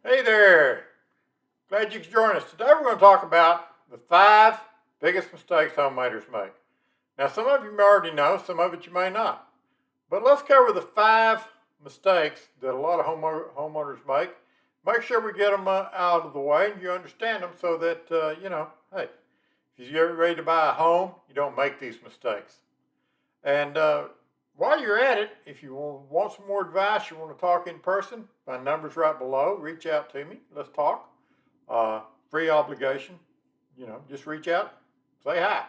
Hey there, glad you could join us. Today we're going to talk about the 5 biggest mistakes homeowners make. Now some of you may already know, some of it you may not. But let's cover the 5 mistakes that a lot of homeowners make. Make sure we get them out of the way and you understand them so that, hey, if you're ready to buy a home, you don't make these mistakes. And while you're at it, if you want some more advice, you want to talk in person, my number's right below. Reach out to me. Let's talk. Free obligation. Just reach out, say hi.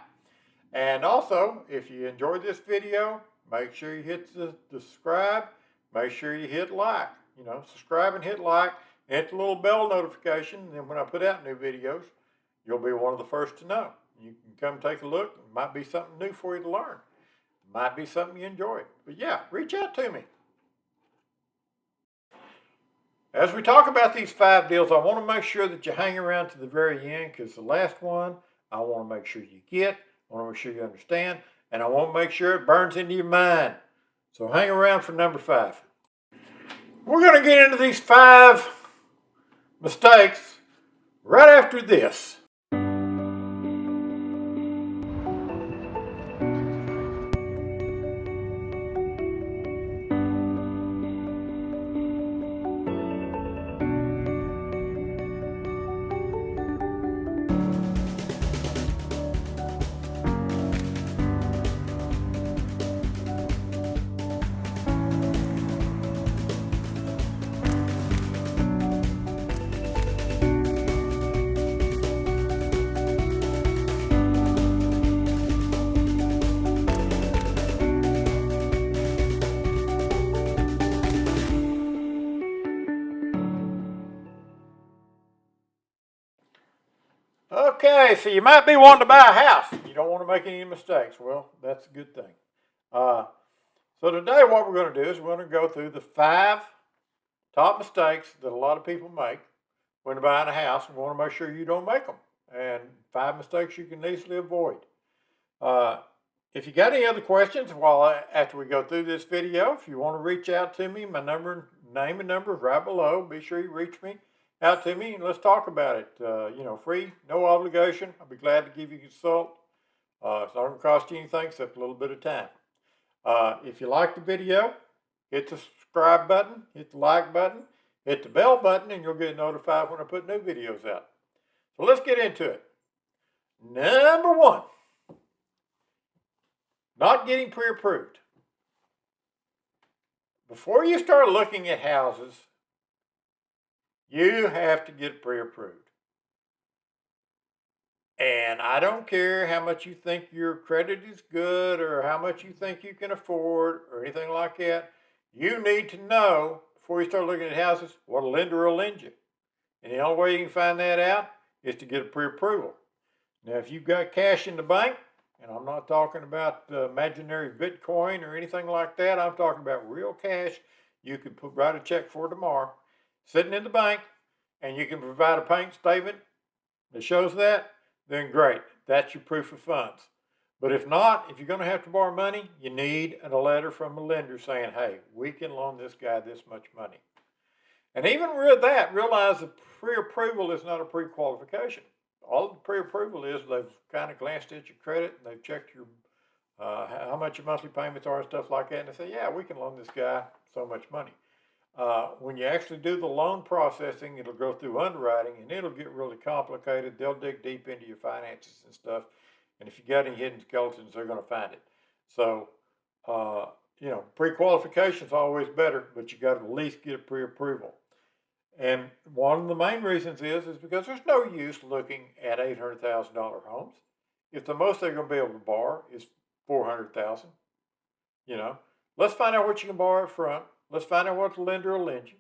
And also, if you enjoyed this video, make sure you hit the subscribe. Make sure you hit like. Subscribe and hit like. And hit the little bell notification. And then when I put out new videos, you'll be one of the first to know. You can come take a look. It might be something new for you to learn. Might be something you enjoy. But yeah, reach out to me. As we talk about these 5 deals, I want to make sure that you hang around to the very end, because the last one, I want to make sure you get, I want to make sure you understand, and I want to make sure it burns into your mind. So hang around for number 5. We're going to get into these 5 mistakes right after this. Okay, so you might be wanting to buy a house. You don't want to make any mistakes. Well, that's a good thing. So today what we're going to do is we're going to go through the 5 top mistakes that a lot of people make when buying a house, and we want to make sure you don't make them. And 5 mistakes you can easily avoid. If you got any other questions after we go through this video, if you want to reach out to me, my name and number is right below. Be sure you reach me out to me and let's talk about it. Free, no obligation. I'll be glad to give you a consult. It's not going to cost you anything except a little bit of time. If you like the video, hit the subscribe button, hit the like button, hit the bell button, and you'll get notified when I put new videos out. So let's get into it. Number 1, not getting pre-approved. Before you start looking at houses, you have to get pre-approved. And I don't care how much you think your credit is good or how much you think you can afford or anything like that. You need to know, before you start looking at houses, what a lender will lend you. And the only way you can find that out is to get a pre-approval. Now, if you've got cash in the bank, and I'm not talking about imaginary Bitcoin or anything like that, I'm talking about real cash you can write a check for tomorrow, sitting in the bank, and you can provide a bank statement that shows that, then great. That's your proof of funds. But if not, if you're going to have to borrow money, you need a letter from a lender saying, hey, we can loan this guy this much money. And even with that, realize the pre-approval is not a pre-qualification. All the pre-approval is they've kind of glanced at your credit and they've checked your how much your monthly payments are and stuff like that. And they say, yeah, we can loan this guy so much money. When you actually do the loan processing, it'll go through underwriting and it'll get really complicated. They'll dig deep into your finances and stuff. And if you got any hidden skeletons, they're going to find it. So, pre-qualification is always better, but you got to at least get a pre-approval. And one of the main reasons is because there's no use looking at $800,000 homes if the most they're going to be able to borrow is $400,000. Let's find out what you can borrow up front. Let's find out what the lender will lend you.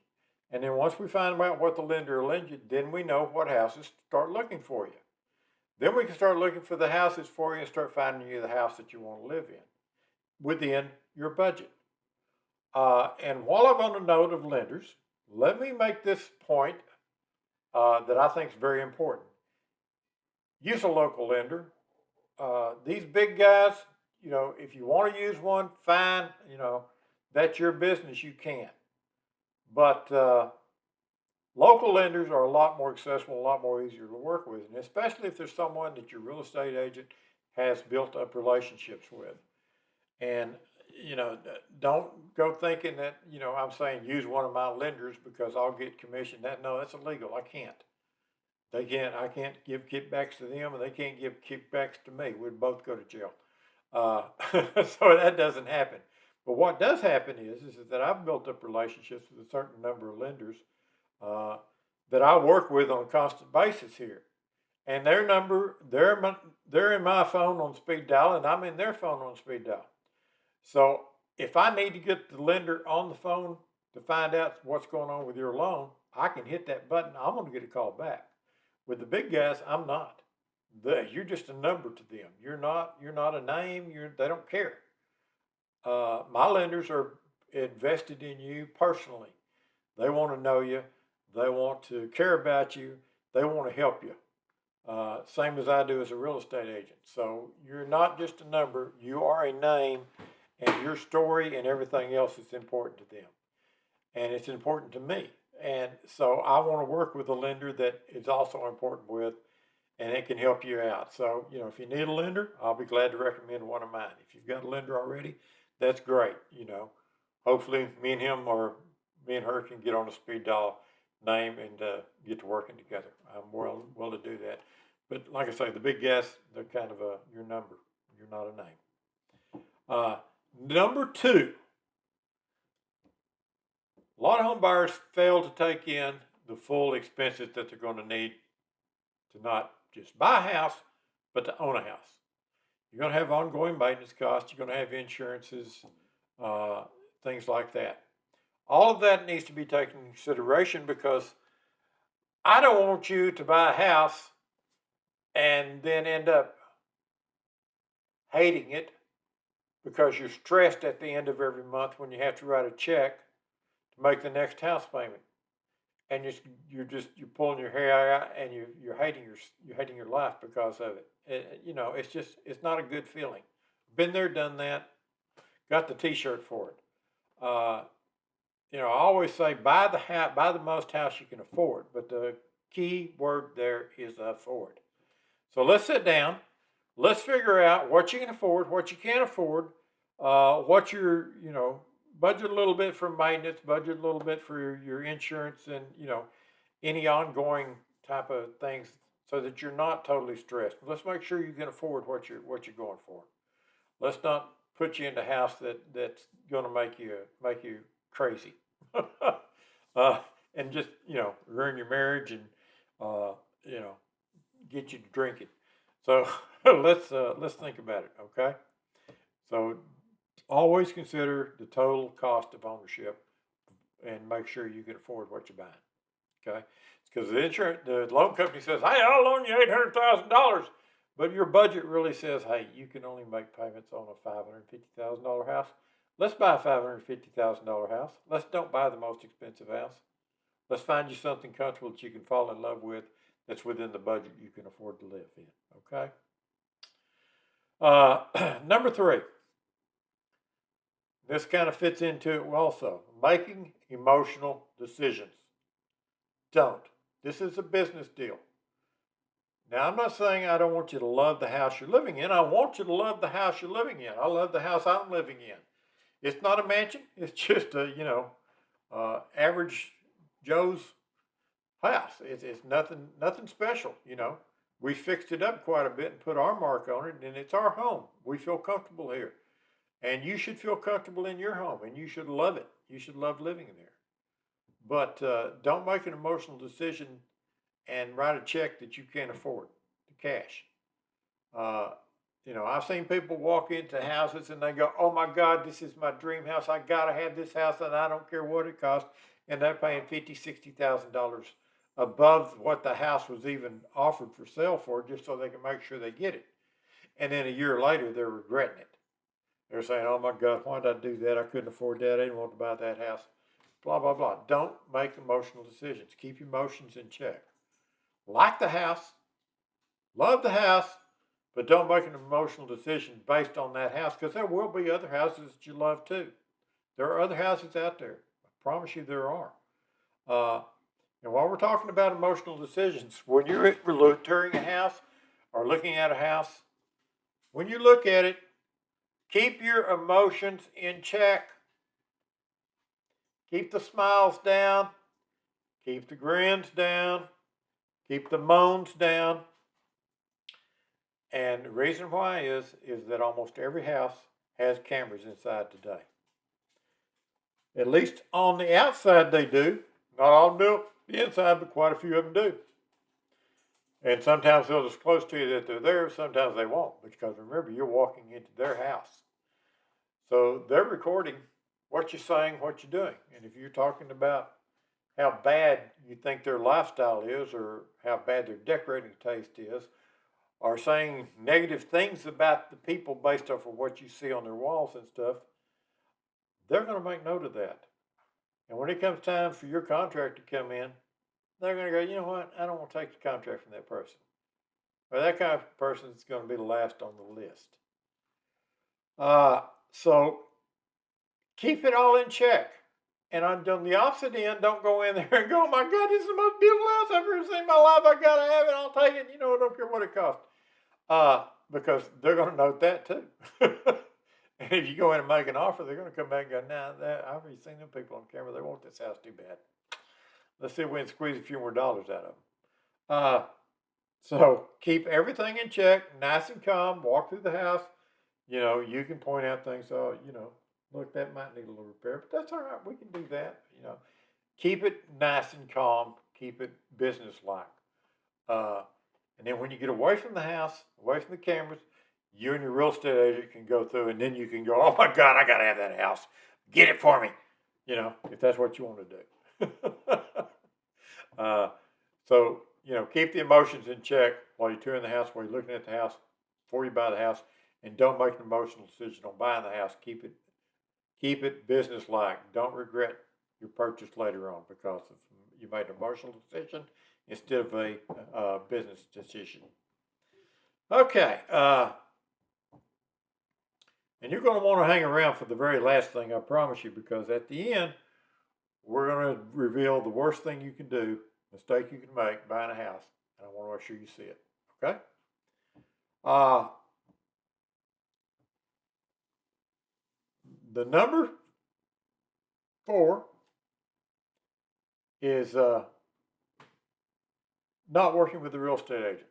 And then once we find out what the lender will lend you, then we know what houses to start looking for you. Then we can start looking for the houses for you and start finding you the house that you want to live in within your budget. And while I'm on the note of lenders, let me make this point that I think is very important. Use a local lender. These big guys, if you want to use one, fine. That's your business. You can. But Local lenders are a lot more accessible, a lot more easier to work with, and especially if there's someone that your real estate agent has built up relationships with. And, don't go thinking that, I'm saying use one of my lenders because I'll get commission. No, that's illegal. I can't. I can't give kickbacks to them and they can't give kickbacks to me. We'd both go to jail. So that doesn't happen. But what does happen is that I've built up relationships with a certain number of lenders uh, that I work with on a constant basis here. And their number, they're in my phone on speed dial, and I'm in their phone on speed dial. So if I need to get the lender on the phone to find out what's going on with your loan, I can hit that button. I'm going to get a call back. With the big guys, I'm not. You're just a number to them. You're not a name. They don't care. My lenders are invested in you personally. They want to know you. They want to care about you. They want to help you. Same as I do as a real estate agent. So you're not just a number. You are a name, and your story and everything else is important to them. And it's important to me. And so I want to work with a lender that is also important with, and it can help you out. So, if you need a lender, I'll be glad to recommend one of mine. If you've got a lender already, that's great. Hopefully me and her can get on a speed dial name and get to working together. I'm well to do that. But like I say, the big guys, they're kind of your number. You're not a name. Number two, a lot of home buyers fail to take in the full expenses that they're going to need to not just buy a house, but to own a house. You're going to have ongoing maintenance costs. You're going to have insurances, things like that. All of that needs to be taken into consideration because I don't want you to buy a house and then end up hating it because you're stressed at the end of every month when you have to write a check to make the next house payment, and you're pulling your hair out and you're hating your life because of it. It's not a good feeling. Been there, done that. Got the T-shirt for it. I always say buy the most house you can afford, but the key word there is afford. So let's sit down. Let's figure out what you can afford, what you can't afford, what your budget a little bit for maintenance, budget a little bit for your insurance, and any ongoing type of things, so that you're not totally stressed. Let's make sure you can afford what you're going for. Let's not put you in a house that's going to make you crazy, and just ruin your marriage and get you to drinking. So let's think about it, okay? So always consider the total cost of ownership and make sure you can afford what you're buying, okay? Because the loan company says, hey, I'll loan you $800,000, but your budget really says, hey, you can only make payments on a $550,000 house. Let's buy a $550,000 house. Let's don't buy the most expensive house. Let's find you something comfortable that you can fall in love with that's within the budget you can afford to live in, okay? Number three, this kind of fits into it also, making emotional decisions. Don't. This is a business deal. Now, I'm not saying I don't want you to love the house you're living in. I want you to love the house you're living in. I love the house I'm living in. It's not a mansion. It's just a, average Joe's house. It's nothing special, We fixed it up quite a bit and put our mark on it, and it's our home. We feel comfortable here. And you should feel comfortable in your home, and you should love it. You should love living there. But don't make an emotional decision and write a check that you can't afford, the cash. I've seen people walk into houses and they go, oh my God, this is my dream house. I got to have this house and I don't care what it costs. And they're paying $50,000, $60,000 above what the house was even offered for sale for, just so they can make sure they get it. And then a year later, they're regretting it. They're saying, oh my God, why did I do that? I couldn't afford that. I didn't want to buy that house. Blah, blah, blah. Don't make emotional decisions. Keep your emotions in check. Like the house, love the house, but don't make an emotional decision based on that house, because there will be other houses that you love too. There are other houses out there. I promise you there are. And while we're talking about emotional decisions, when you're touring a house or looking at a house, when you look at it, keep your emotions in check. Keep the smiles down. Keep the grins down. Keep the moans down. And the reason why is that almost every house has cameras inside today. At least on the outside they do. Not all of them do the inside, but quite a few of them do. And sometimes they'll disclose to you that they're there, sometimes they won't, because remember, you're walking into their house. So they're recording what you're saying, what you're doing. And if you're talking about how bad you think their lifestyle is, or how bad their decorating taste is, or saying negative things about the people based off of what you see on their walls and stuff, they're going to make note of that. And when it comes time for your contract to come in, they're going to go, you know what, I don't want to take the contract from that person. Or that kind of person is going to be the last on the list. So keep it all in check. And on the opposite end, don't go in there and go, oh my God, this is the most beautiful house I've ever seen in my life. I got to have it. I'll take it. You know, I don't care what it costs. Because they're going to note that too. And if you go in and make an offer, they're going to come back and go, nah, I've already seen them people on camera. They want this house too bad. Let's see if we can squeeze a few more dollars out of them. So keep everything in check, nice and calm, walk through the house. You know, you can point out things, look, that might need a little repair, but that's all right. We can do that. You know, keep it nice and calm, keep it business-like. And then when you get away from the house, away from the cameras, you and your real estate agent can go through, and then you can go, oh my God, I got to have that house. Get it for me. You know, if that's what you want to do. So, keep the emotions in check while you're touring the house, while you're looking at the house, before you buy the house, and don't make an emotional decision on buying the house. Keep it business-like. Don't regret your purchase later on because you made an emotional decision instead of a business decision. Okay. And you're going to want to hang around for the very last thing, I promise you, because at the end, we're going to reveal the worst thing you can do, mistake you can make buying a house, and I want to make sure you see it. Okay? The number 4 is not working with the real estate agent.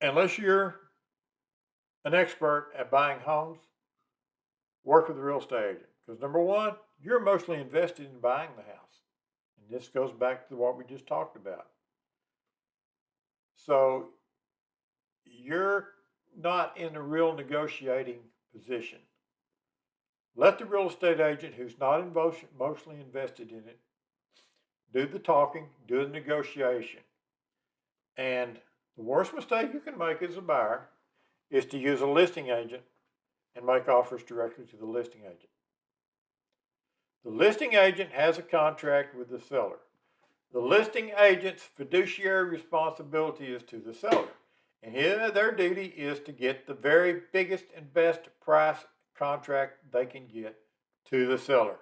Unless you're an expert at buying homes, work with the real estate agent. Because number 1, you're emotionally invested in buying the house. And this goes back to what we just talked about. So you're not in a real negotiating position. Let the real estate agent who's not emotionally invested in it do the talking, do the negotiation. And the worst mistake you can make as a buyer is to use a listing agent and make offers directly to the listing agent. The listing agent has a contract with the seller. The listing agent's fiduciary responsibility is to the seller. And their duty is to get the very biggest and best price contract they can get to the seller.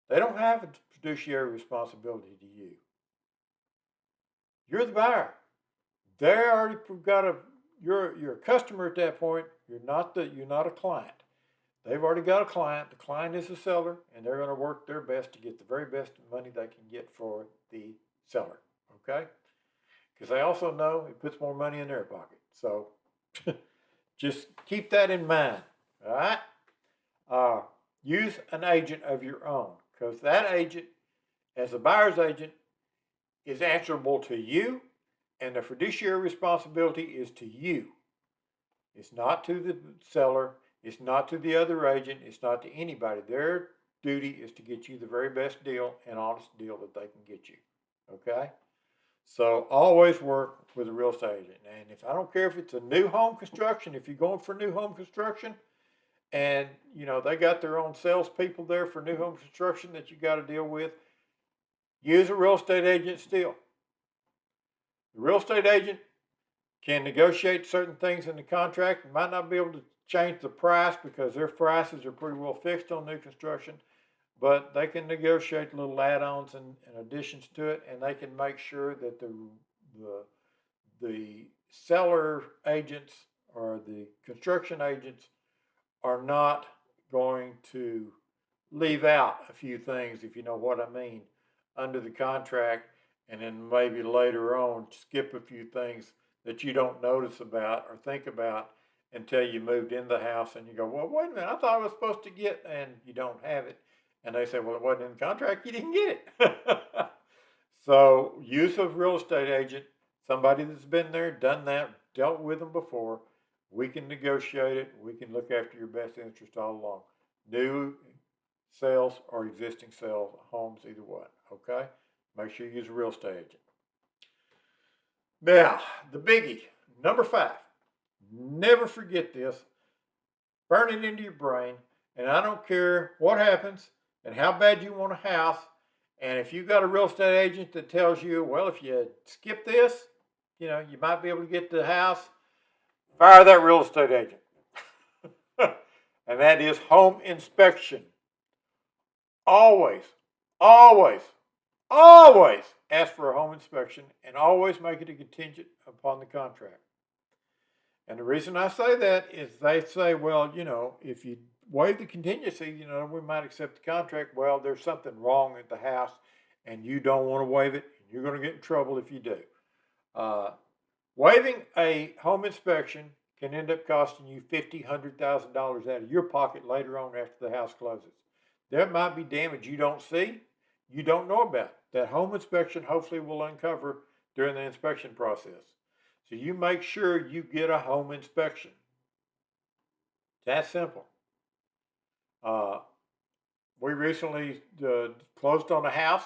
They don't have a fiduciary responsibility to you. You're the buyer. They already got you're a customer at that point. You're not a client. They've already got a client. The client is the seller, and they're going to work their best to get the very best money they can get for the seller. Okay? Because they also know it puts more money in their pocket. So just keep that in mind. All right? Use an agent of your own, because that agent, as a buyer's agent, is answerable to you, and the fiduciary responsibility is to you. It's not to the seller. It's not to the other agent. It's not to anybody. Their duty is to get you the very best deal and honest deal that they can get you. Okay? So always work with a real estate agent. And if I don't care if it's a new home construction, if you're going for new home construction, and they got their own salespeople there for new home construction that you got to deal with, use a real estate agent still. The real estate agent can negotiate certain things in the contract and might not be able to change the price because their prices are pretty well fixed on new construction. but they can negotiate little add-ons and additions to it, and they can make sure that the seller agents or the construction agents are not going to leave out a few things, if you know what I mean, under the contract, and then maybe later on skip a few things that you don't notice about or think about until you moved in the house and you go, well, wait a minute, I thought I was supposed to get, and you don't have it. And they say, well, it wasn't in the contract, you didn't get it. So, use of real estate agent, somebody that's been there, done that, dealt with them before, we can negotiate it. We can look after your best interest all along. New sales or existing sales, homes, either one. Okay? Make sure you use a real estate agent. Now, the biggie, number 5. Never forget this. Burn it into your brain. And I don't care what happens and how bad you want a house. And if you've got a real estate agent that tells you, well, if you skip this, you might be able to get the house, fire that real estate agent. And that is home inspection. Always, always, always ask for a home inspection, and always make it a contingent upon the contract. And the reason I say that is they say, well, if you waive the contingency, we might accept the contract. Well, there's something wrong at the house, and you don't want to waive it. You're going to get in trouble if you do. Waiving a home inspection can end up costing you $50,000, $100,000 out of your pocket later on after the house closes. There might be damage you don't see, you don't know about. That home inspection hopefully will uncover during the inspection process. So you make sure you get a home inspection. That's simple. We recently closed on a house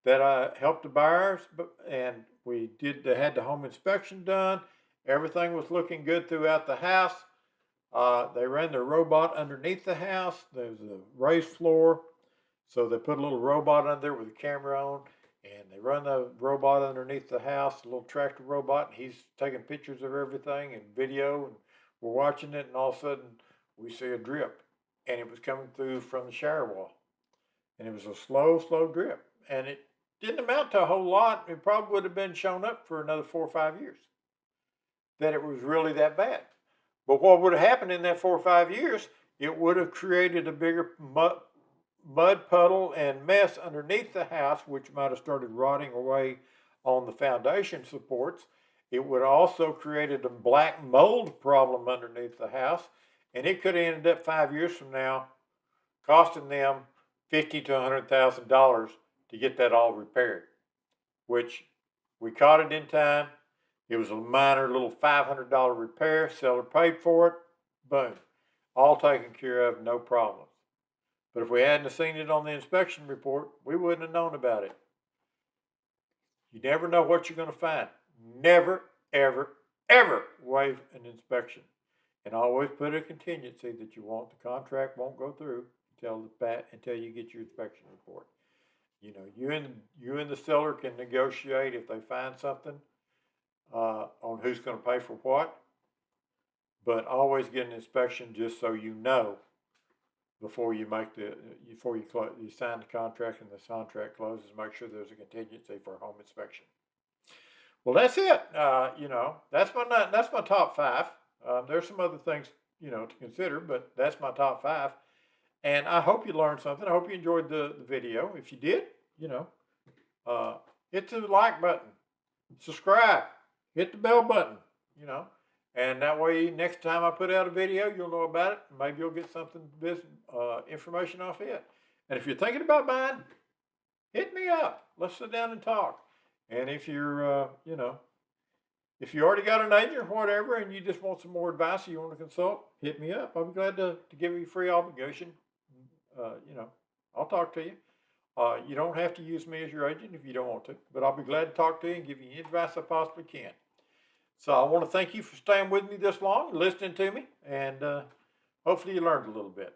that I helped the buyers, and they had the home inspection done. Everything was looking good throughout the house. They ran their robot underneath the house. There's a raised floor, so they put a little robot under there with a camera on, and they run the robot underneath the house, a little tractor robot, and he's taking pictures of everything and video, and we're watching it, and all of a sudden we see a drip, and it was coming through from the shower wall, and it was a slow, slow drip, and it didn't amount to a whole lot. It probably would have been shown up for another 4 or 5 years that it was really that bad. But what would have happened in that 4 or 5 years, it would have created a bigger mud puddle and mess underneath the house, which might have started rotting away on the foundation supports. It would have also created a black mold problem underneath the house, and it could have ended up 5 years from now costing them $50,000 to $100,000 to get that all repaired, which we caught it in time. It was a minor little $500 repair. Seller paid for it. Boom. All taken care of, no problems. But if we hadn't seen it on the inspection report, we wouldn't have known about it. You never know what you're going to find. Never, ever, ever waive an inspection. And always put a contingency that the contract won't go through until you get your inspection report. You and the seller can negotiate if they find something on who's going to pay for what, but always get an inspection just so you know before you sign the contract and the contract closes. Make sure there's a contingency for a home inspection. Well, that's it. That's my top 5. There's some other things to consider, but that's my top 5. And I hope you learned something. I hope you enjoyed the video. If you did, hit the like button, subscribe. Hit the bell button, and that way next time I put out a video, you'll know about it. Maybe you'll get something, information off it. And if you're thinking about buying, hit me up. Let's sit down and talk. And if you're, if you already got an agent or whatever, and you just want some more advice or you want to consult, hit me up. I'll be glad to give you a free obligation. I'll talk to you. You don't have to use me as your agent if you don't want to, but I'll be glad to talk to you and give you any advice I possibly can. So I want to thank you for staying with me this long, listening to me, and hopefully you learned a little bit.